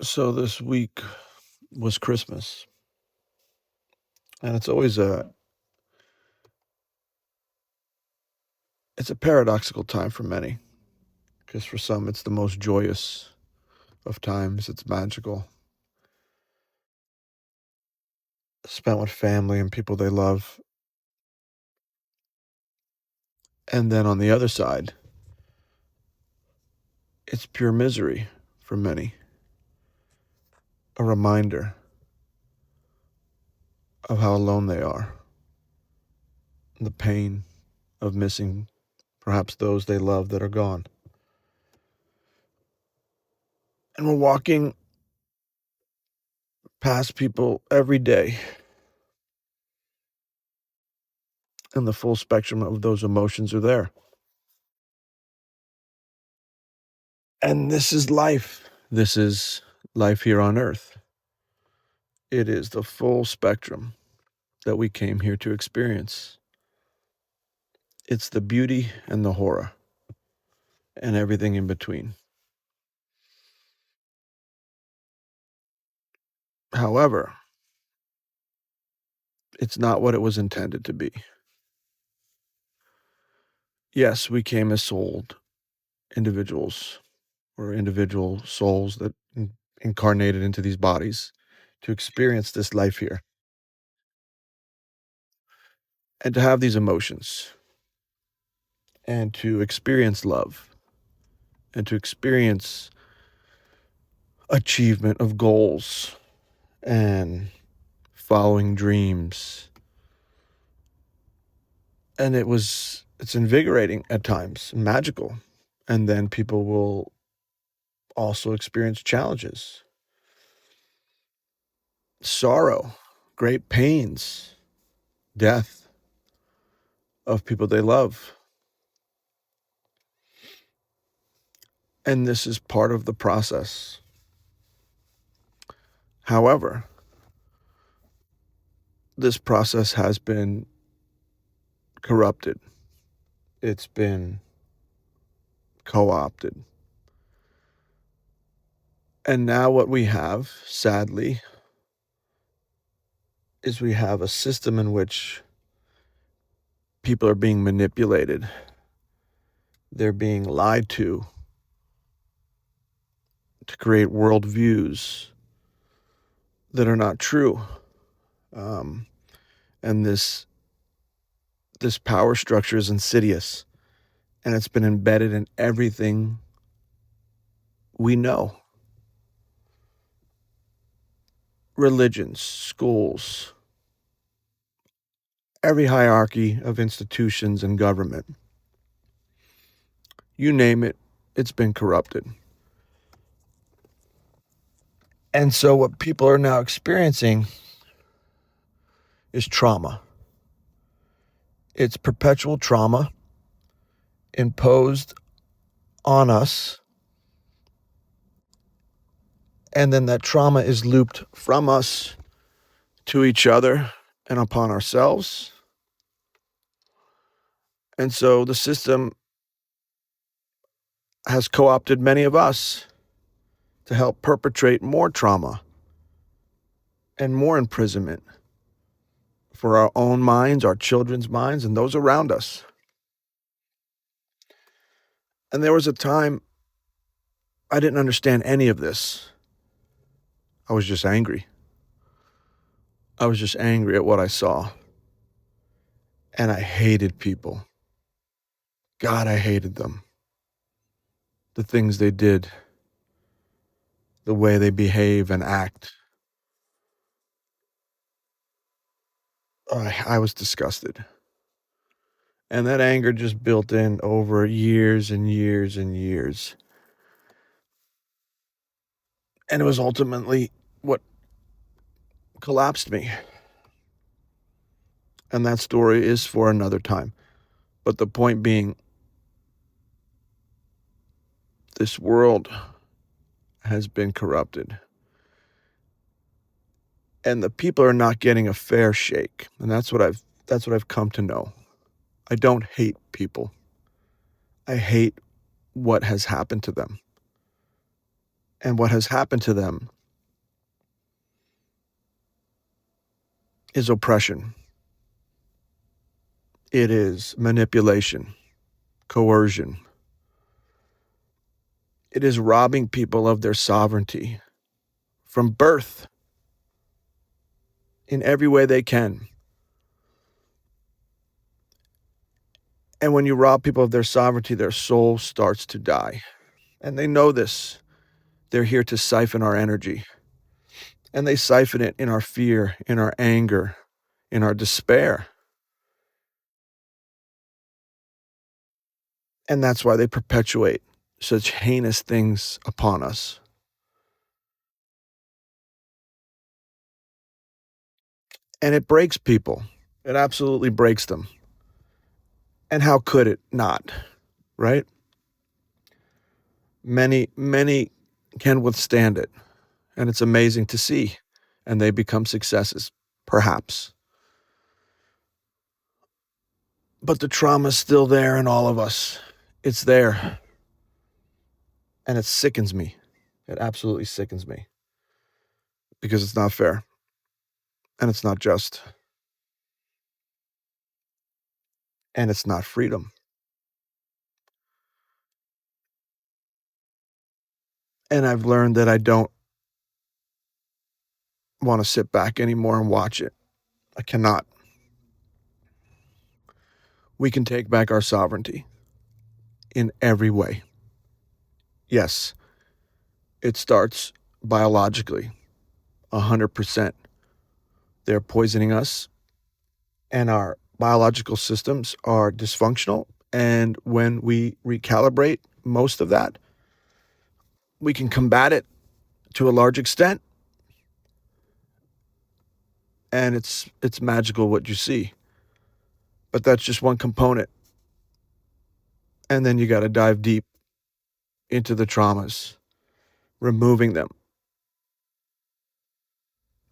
So this week was Christmas, and it's a paradoxical time for many, because for some it's the most joyous of times. It's magical, spent with family and people they love. And then on the other side, it's pure misery for many, a reminder of how alone they are, and the pain of missing perhaps those they love that are gone. And we're walking past people every day, and the full spectrum of those emotions are there. And this is life. This is life here on earth. It is the full spectrum that we came here to experience. It's the beauty and the horror and everything in between. However, it's not what it was intended to be. Yes, we came as souled individuals or individual souls that incarnated into these bodies to experience this life here and to have these emotions and to experience love and to experience achievement of goals and following dreams. And it's invigorating at times, magical. And then people will also experience challenges, sorrow, great pains, death of people they love. And this is part of the process. However, this process has been corrupted. It's been co-opted. And now what we have, sadly, is we have a system in which people are being manipulated. They're being lied to create worldviews that are not true. And this power structure is insidious, and it's been embedded in everything we know. Religions, schools, every hierarchy of institutions and government. You name it, it's been corrupted. And so what people are now experiencing is trauma. It's perpetual trauma imposed on us. And then that trauma is looped from us to each other and upon ourselves. And so the system has co-opted many of us to help perpetrate more trauma and more imprisonment for our own minds, our children's minds, and those around us. And there was a time I didn't understand any of this. I was just angry. I was just angry at what I saw. And I hated people. God, I hated them. The things they did, the way they behave and act. I was disgusted. And that anger just built in over years and years and years. And it was ultimately what collapsed me. And that story is for another time. But the point being, this world has been corrupted. And the people are not getting a fair shake. And that's what I've come to know. I don't hate people. I hate what has happened to them. And what has happened to them is oppression. It is manipulation, coercion. It is robbing people of their sovereignty from birth in every way they can. And when you rob people of their sovereignty, their soul starts to die. And they know this. They're here to siphon our energy. And they siphon it in our fear, in our anger, in our despair. And that's why they perpetuate such heinous things upon us. And it breaks people. It absolutely breaks them. And how could it not, right? Many can withstand it, and it's amazing to see, and they become successes, perhaps. But the trauma's still there in all of us. It's there. And it sickens me. It absolutely sickens me. Because it's not fair. And it's not just. And it's not freedom. And I've learned that I don't want to sit back anymore and watch it. I cannot. We can take back our sovereignty in every way. Yes, it starts biologically, 100%. They're poisoning us, and our biological systems are dysfunctional. And when we recalibrate most of that, we can combat it to a large extent. And it's magical what you see. But that's just one component. And then you got to dive deep into the traumas, removing them,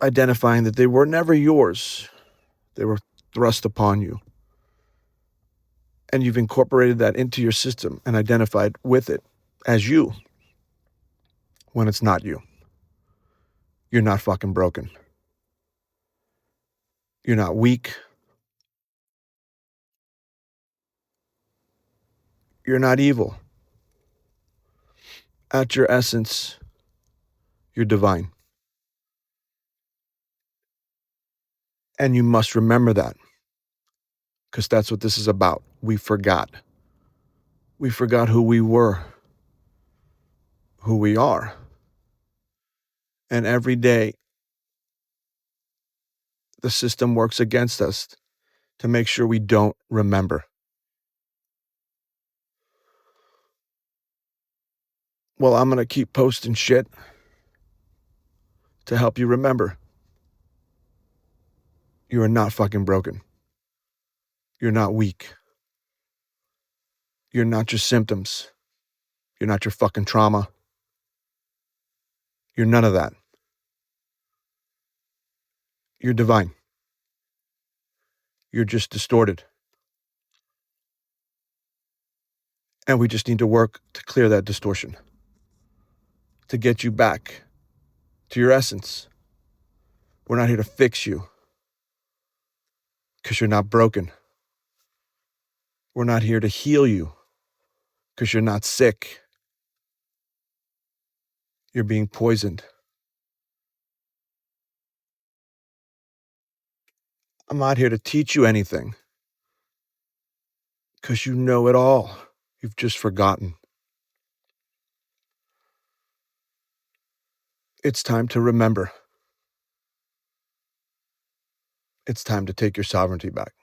identifying that they were never yours. They were thrust upon you. And you've incorporated that into your system and identified with it as you when it's not you. You're not fucking broken. You're not weak. You're not evil. At your essence, you're divine. And you must remember that, because that's what this is about. We forgot. We forgot who we were, who we are. And every day, the system works against us to make sure we don't remember. Well, I'm going to keep posting shit to help you remember. You are not fucking broken. You're not weak. You're not your symptoms. You're not your fucking trauma. You're none of that. You're divine. You're just distorted. And we just need to work to clear that distortion, to get you back to your essence. We're not here to fix you because you're not broken. We're not here to heal you because you're not sick. You're being poisoned. I'm not here to teach you anything because you know it all. You've just forgotten. It's time to remember. It's time to take your sovereignty back.